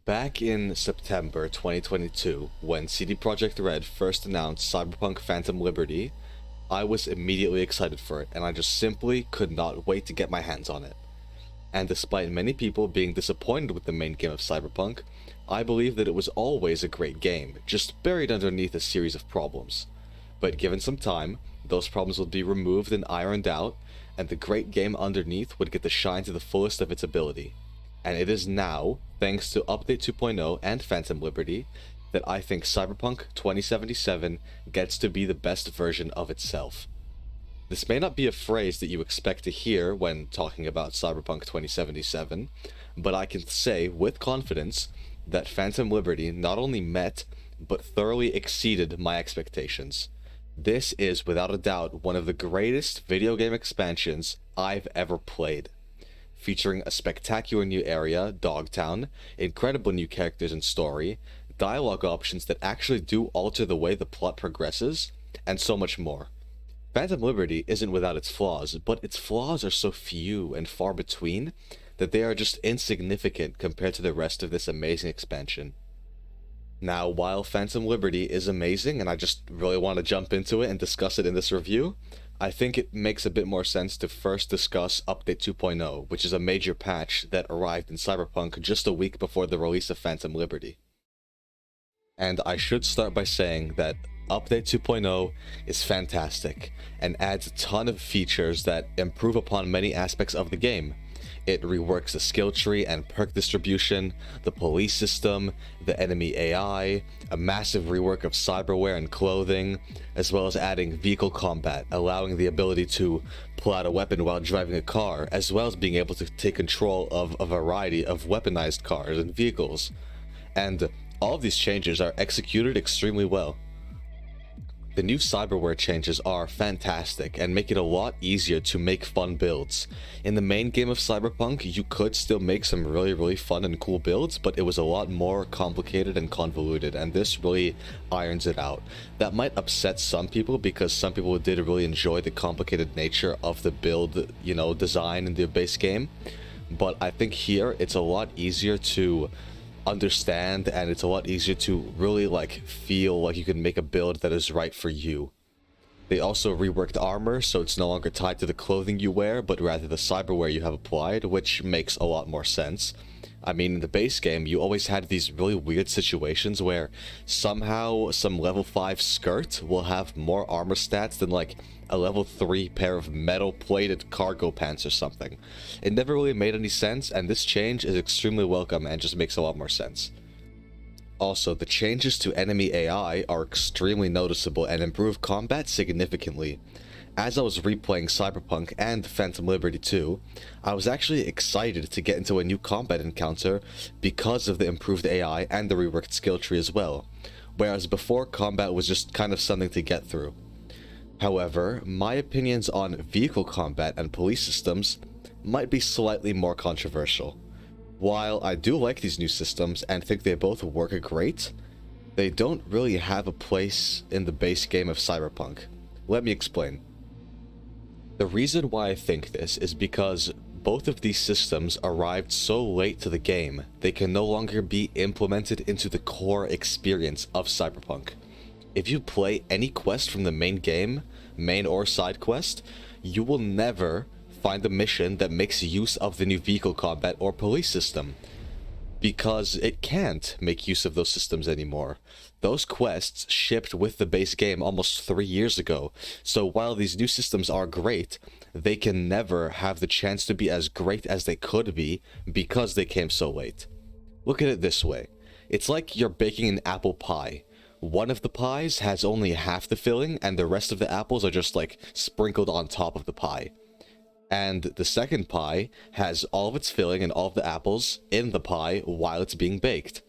Back in September 2022, when CD Projekt Red first announced Cyberpunk Phantom Liberty, I was immediately excited for it, and I just simply could not wait to get my hands on it. And despite many people being disappointed with the main game of Cyberpunk, I believe that it was always a great game, just buried underneath a series of problems. But given some time, those problems would be removed and ironed out, and the great game underneath would get to shine to the fullest of its ability. And it is now, thanks to Update 2.0 and Phantom Liberty, that I think Cyberpunk 2077 gets to be the best version of itself. This may not be a phrase that you expect to hear when talking about Cyberpunk 2077, but I can say with confidence that Phantom Liberty not only met, but thoroughly exceeded my expectations. This is without a doubt one of the greatest video game expansions I've ever played. Featuring a spectacular new area, Dogtown, incredible new characters and story, dialogue options that actually do alter the way the plot progresses, and so much more. Phantom Liberty isn't without its flaws, but its flaws are so few and far between that they are just insignificant compared to the rest of this amazing expansion. Now, while Phantom Liberty is amazing, and I just really want to jump into it and discuss it in this review, I think it makes a bit more sense to first discuss Update 2.0, which is a major patch that arrived in Cyberpunk just a week before the release of Phantom Liberty. And I should start by saying that Update 2.0 is fantastic, and adds a ton of features that improve upon many aspects of the game. It reworks the skill tree and perk distribution, the police system, the enemy AI, a massive rework of cyberware and clothing, as well as adding vehicle combat, allowing the ability to pull out a weapon while driving a car, as well as being able to take control of a variety of weaponized cars and vehicles. And all of these changes are executed extremely well. The new cyberware changes are fantastic and make it a lot easier to make fun builds. In the main game of Cyberpunk, you could still make some really fun and cool builds, but it was a lot more complicated and convoluted, and this really irons it out. That might upset some people because some people did really enjoy the complicated nature of the build, design in the base game, but I think here it's a lot easier to understand, and it's a lot easier to really feel like you can make a build that is right for you. They also reworked armor, so it's no longer tied to the clothing you wear, but rather the cyberware you have applied, which makes a lot more sense. I mean, in the base game, you always had these really weird situations where somehow some level 5 skirt will have more armor stats than a level 3 pair of metal plated cargo pants or something. It never really made any sense, and this change is extremely welcome and just makes a lot more sense. Also, the changes to enemy AI are extremely noticeable and improve combat significantly. As I was replaying Cyberpunk and Phantom Liberty 2, I was actually excited to get into a new combat encounter because of the improved AI and the reworked skill tree as well, whereas before combat was just kind of something to get through. However, my opinions on vehicle combat and police systems might be slightly more controversial. While I do like these new systems and think they both work great, they don't really have a place in the base game of Cyberpunk. Let me explain. The reason why I think this is because both of these systems arrived so late to the game, they can no longer be implemented into the core experience of Cyberpunk. If you play any quest from the main game, main or side quest, you will never find a mission that makes use of the new vehicle combat or police system, because it can't make use of those systems anymore. Those quests shipped with the base game almost 3 years ago, so while these new systems are great, they can never have the chance to be as great as they could be because they came so late. Look at it this way. It's like you're baking an apple pie. One of the pies has only half the filling, and the rest of the apples are just sprinkled on top of the pie. And the second pie has all of its filling and all of the apples in the pie while it's being baked.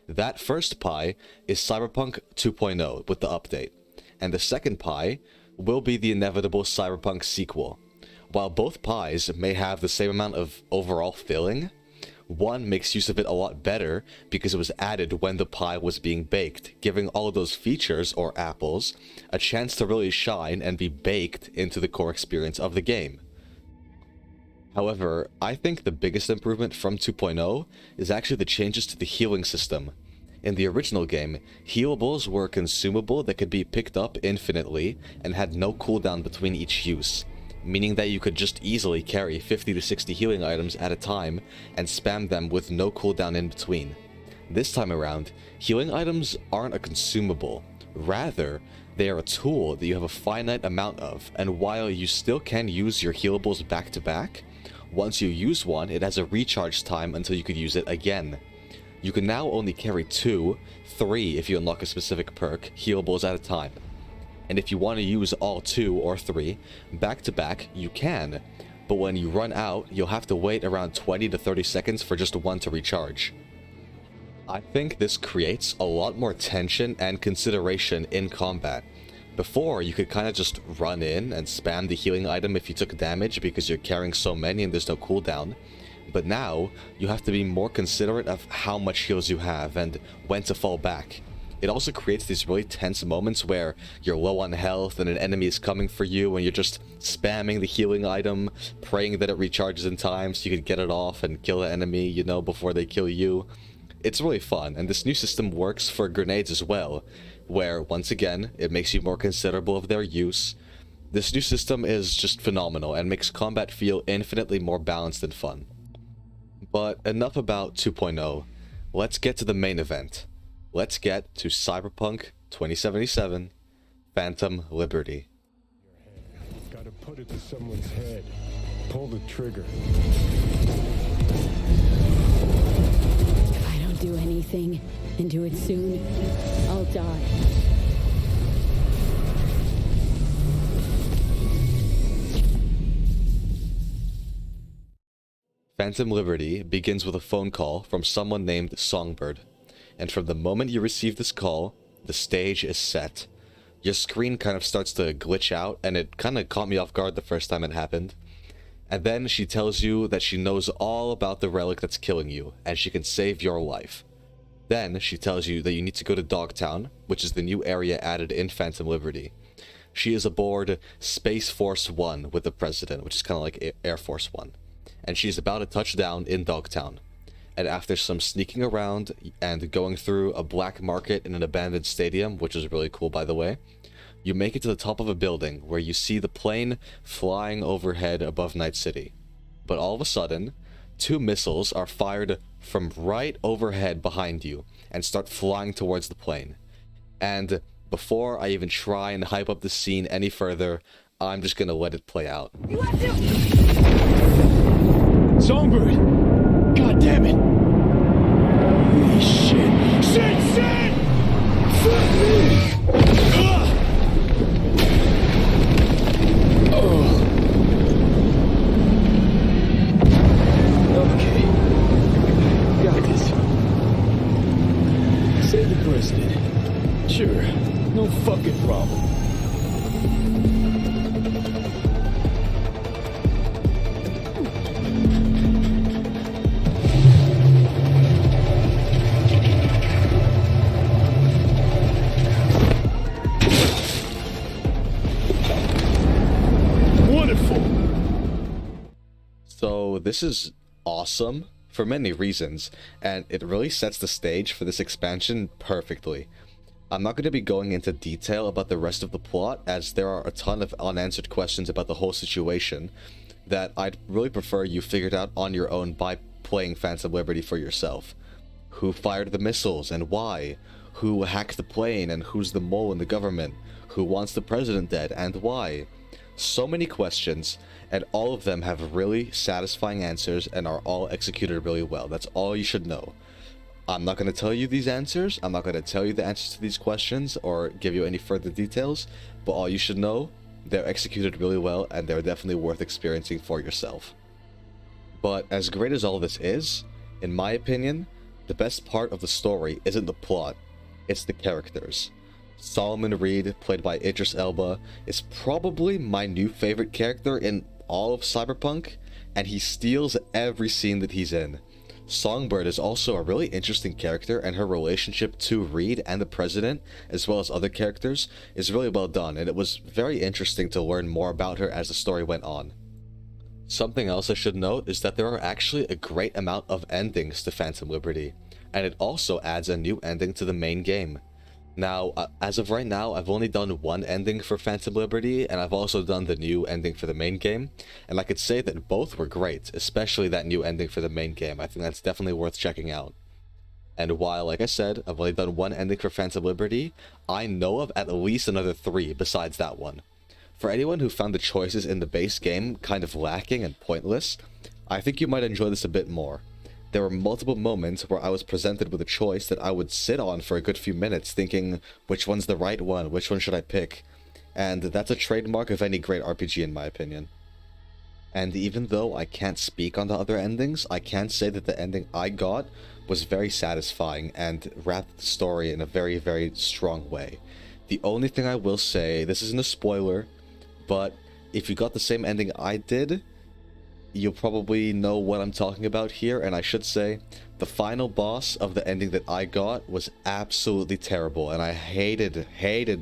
That first pie is Cyberpunk 2.0 with the update, and the second pie will be the inevitable Cyberpunk sequel. While both pies may have the same amount of overall filling, one makes use of it a lot better because it was added when the pie was being baked, giving all of those features, or apples, a chance to really shine and be baked into the core experience of the game. However, I think the biggest improvement from 2.0 is actually the changes to the healing system. In the original game, healables were a consumable that could be picked up infinitely and had no cooldown between each use, meaning that you could just easily carry 50 to 60 healing items at a time and spam them with no cooldown in between. This time around, healing items aren't a consumable. Rather, they are a tool that you have a finite amount of, and while you still can use your healables back to back, once you use one, it has a recharge time until you could use it again. You can now only carry 2, 3 if you unlock a specific perk, healables at a time. And if you want to use all 2 or 3 back to back, you can, but when you run out, you'll have to wait around 20 to 30 seconds for just one to recharge. I think this creates a lot more tension and consideration in combat. Before, you could kind of just run in and spam the healing item if you took damage because you're carrying so many and there's no cooldown. But now, you have to be more considerate of how much heals you have and when to fall back. It also creates these really tense moments where you're low on health and an enemy is coming for you and you're just spamming the healing item, praying that it recharges in time so you can get it off and kill the enemy, you know, before they kill you. It's really fun, and this new system works for grenades as well, where, once again, it makes you more considerable of their use. This new system is just phenomenal and makes combat feel infinitely more balanced and fun. But enough about 2.0. Let's get to the main event. Let's get to Cyberpunk 2077, Phantom Liberty. Gotta put it to someone's head. Pull the trigger. If I don't do anything, and do it soon, I'll die. Phantom Liberty begins with a phone call from someone named Songbird. And from the moment you receive this call, the stage is set. Your screen kind of starts to glitch out, and it kind of caught me off guard the first time it happened. And then she tells you that she knows all about the relic that's killing you, and she can save your life. Then she tells you that you need to go to Dogtown, which is the new area added in Phantom Liberty. She is aboard Space Force 1 with the President, which is kind of like Air Force 1. And she's about to touch down in Dogtown. And after some sneaking around and going through a black market in an abandoned stadium, which is really cool by the way, you make it to the top of a building where you see the plane flying overhead above Night City. But all of a sudden, 2 missiles are fired from right overhead behind you and start flying towards the plane. And before I even try and hype up the scene any further, I'm just gonna let it play out. Songbird! God damn it! Holy shit! Shit! Fuck me! Okay. Got this. Save the president. Sure. No fucking problem. So this is awesome for many reasons, and it really sets the stage for this expansion perfectly. I'm not going to be going into detail about the rest of the plot, as there are a ton of unanswered questions about the whole situation that I'd really prefer you figured out on your own by playing Phantom Liberty for yourself. Who fired the missiles and why? Who hacked the plane and who's the mole in the government? Who wants the president dead and why? So many questions, and all of them have really satisfying answers and are all executed really well. That's all you should know. I'm not going to tell you these answers. I'm not going to tell you the answers to these questions or give you any further details, but all you should know, they're executed really well and they're definitely worth experiencing for yourself. But as great as all this is, in my opinion, the best part of the story isn't the plot, it's the characters. Solomon Reed, played by Idris Elba, is probably my new favorite character in all of Cyberpunk, and he steals every scene that he's in. Songbird is also a really interesting character, and her relationship to Reed and the President, as well as other characters, is really well done, and it was very interesting to learn more about her as the story went on. Something else I should note is that there are actually a great amount of endings to Phantom Liberty, and it also adds a new ending to the main game. Now, as of right now, I've only done one ending for Phantom Liberty, and I've also done the new ending for the main game, and I could say that both were great, especially that new ending for the main game. I think that's definitely worth checking out. And while, like I said, I've only done one ending for Phantom Liberty, I know of at least another 3 besides that one. For anyone who found the choices in the base game kind of lacking and pointless, I think you might enjoy this a bit more. There were multiple moments where I was presented with a choice that I would sit on for a good few minutes thinking, which one's the right one, which one should I pick? And that's a trademark of any great RPG in my opinion. And even though I can't speak on the other endings, I can say that the ending I got was very satisfying and wrapped the story in a very, very strong way. The only thing I will say, this isn't a spoiler, but if you got the same ending I did, you'll probably know what I'm talking about here, and I should say, the final boss of the ending that I got was absolutely terrible, and I hated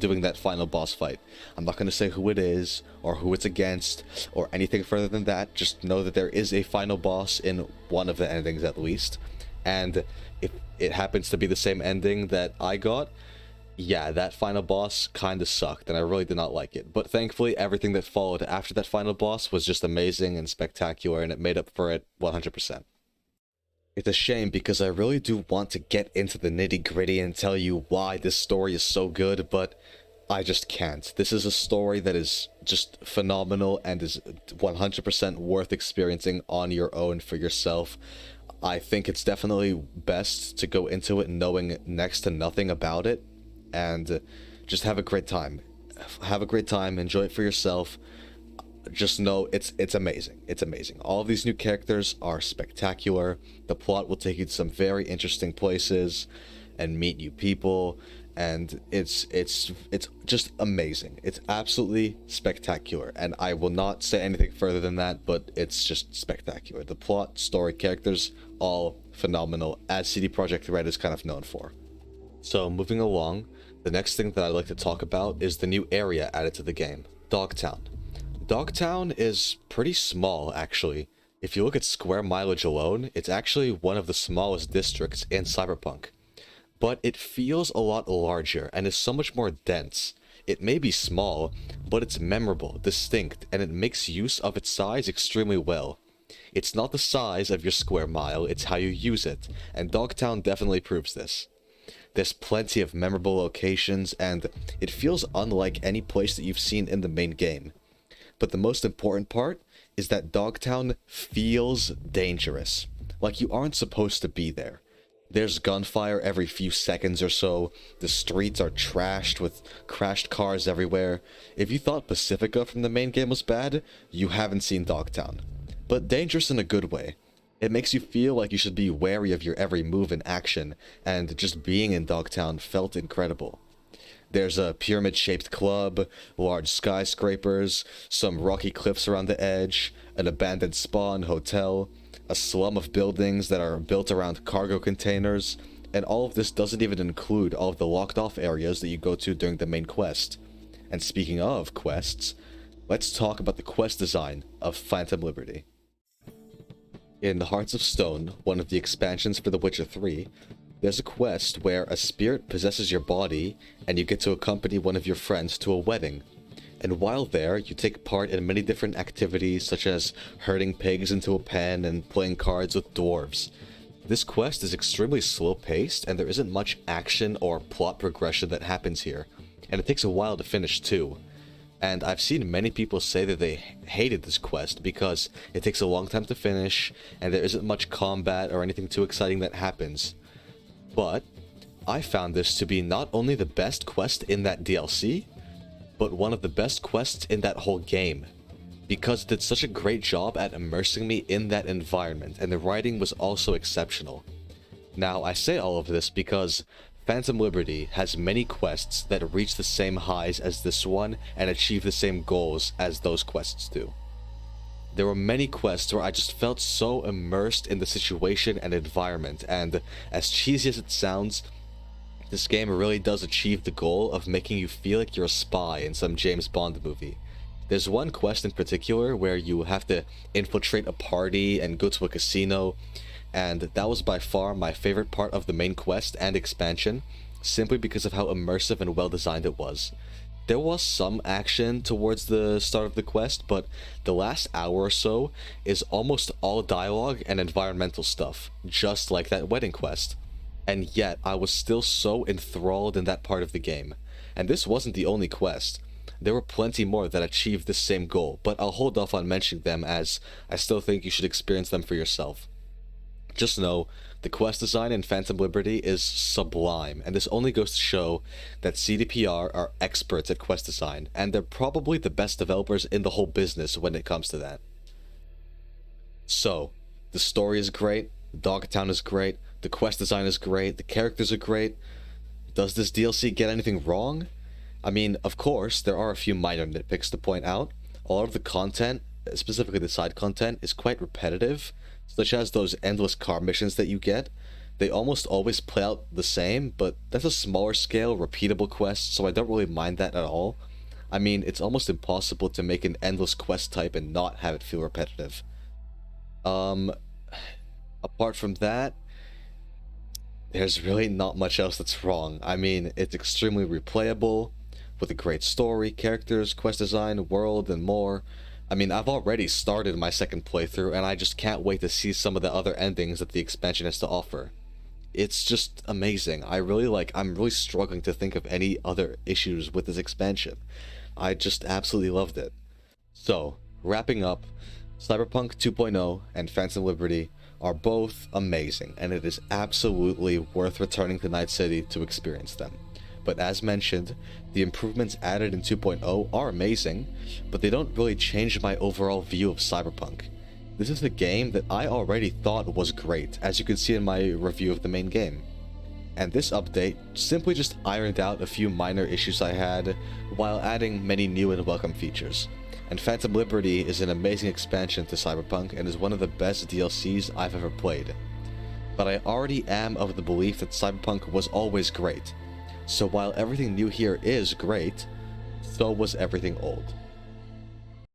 doing that final boss fight. I'm not going to say who it is, or who it's against, or anything further than that. Just know that there is a final boss in one of the endings at least, and if it happens to be the same ending that I got, yeah, that final boss kind of sucked, and I really did not like it. But thankfully, everything that followed after that final boss was just amazing and spectacular, and it made up for it 100%. It's a shame because I really do want to get into the nitty-gritty and tell you why this story is so good, but I just can't. This is a story that is just phenomenal and is 100% worth experiencing on your own for yourself. I think it's definitely best to go into it knowing next to nothing about it, and just have a great time. Have a great time, enjoy it for yourself. Just know it's amazing. It's amazing. All of these new characters are spectacular. The plot will take you to some very interesting places and meet new people, and it's just amazing. It's absolutely spectacular, and I will not say anything further than that, but it's just spectacular. The plot, story, characters, all phenomenal, as CD Projekt Red is kind of known for. So moving along, the next thing that I'd like to talk about is the new area added to the game, Dogtown. Dogtown is pretty small, actually. If you look at square mileage alone, it's actually one of the smallest districts in Cyberpunk. But it feels a lot larger and is so much more dense. It may be small, but it's memorable, distinct, and it makes use of its size extremely well. It's not the size of your square mile, it's how you use it, and Dogtown definitely proves this. There's plenty of memorable locations, and it feels unlike any place that you've seen in the main game. But the most important part is that Dogtown feels dangerous, like you aren't supposed to be there. There's gunfire every few seconds or so, the streets are trashed with crashed cars everywhere. If you thought Pacifica from the main game was bad, you haven't seen Dogtown. But dangerous in a good way. It makes you feel like you should be wary of your every move and action, and just being in Dogtown felt incredible. There's a pyramid-shaped club, large skyscrapers, some rocky cliffs around the edge, an abandoned spa and hotel, a slum of buildings that are built around cargo containers, and all of this doesn't even include all of the locked-off areas that you go to during the main quest. And speaking of quests, let's talk about the quest design of Phantom Liberty. In the Hearts of Stone, one of the expansions for The Witcher 3, there's a quest where a spirit possesses your body and you get to accompany one of your friends to a wedding. And while there, you take part in many different activities such as herding pigs into a pen and playing cards with dwarves. This quest is extremely slow-paced and there isn't much action or plot progression that happens here, and it takes a while to finish too. And I've seen many people say that they hated this quest because it takes a long time to finish and there isn't much combat or anything too exciting that happens. But I found this to be not only the best quest in that DLC, but one of the best quests in that whole game, because it did such a great job at immersing me in that environment, and the writing was also exceptional. Now, I say all of this because Phantom Liberty has many quests that reach the same highs as this one and achieve the same goals as those quests do. There were many quests where I just felt so immersed in the situation and environment, and as cheesy as it sounds, this game really does achieve the goal of making you feel like you're a spy in some James Bond movie. There's one quest in particular where you have to infiltrate a party and go to a casino, and that was by far my favorite part of the main quest and expansion, simply because of how immersive and well designed it was. There was some action towards the start of the quest, but the last hour or so is almost all dialogue and environmental stuff, just like that wedding quest. And yet, I was still so enthralled in that part of the game. And this wasn't the only quest. There were plenty more that achieved this same goal, but I'll hold off on mentioning them as I still think you should experience them for yourself. Just know, the quest design in Phantom Liberty is sublime, and this only goes to show that CDPR are experts at quest design, and they're probably the best developers in the whole business when it comes to that. So, the story is great, Dogtown is great, the quest design is great, the characters are great. Does this DLC get anything wrong? I mean, of course, there are a few minor nitpicks to point out. A lot of the content, specifically the side content, is quite repetitive, such as those endless car missions that you get. They almost always play out the same, but that's a smaller scale, repeatable quest, so I don't really mind that at all. I mean, it's almost impossible to make an endless quest type and not have it feel repetitive. Apart from that, there's really not much else that's wrong. I mean, it's extremely replayable, with a great story, characters, quest design, world, and more. I mean, I've already started my second playthrough, and I just can't wait to see some of the other endings that the expansion has to offer. It's just amazing. I'm really struggling to think of any other issues with this expansion. I just absolutely loved it. So, wrapping up, Cyberpunk 2.0 and Phantom Liberty are both amazing, and it is absolutely worth returning to Night City to experience them. But as mentioned, the improvements added in 2.0 are amazing, but they don't really change my overall view of Cyberpunk. This is a game that I already thought was great, as you can see in my review of the main game. And this update simply just ironed out a few minor issues I had, while adding many new and welcome features. And Phantom Liberty is an amazing expansion to Cyberpunk and is one of the best DLCs I've ever played. But I already am of the belief that Cyberpunk was always great. So while everything new here is great, so was everything old.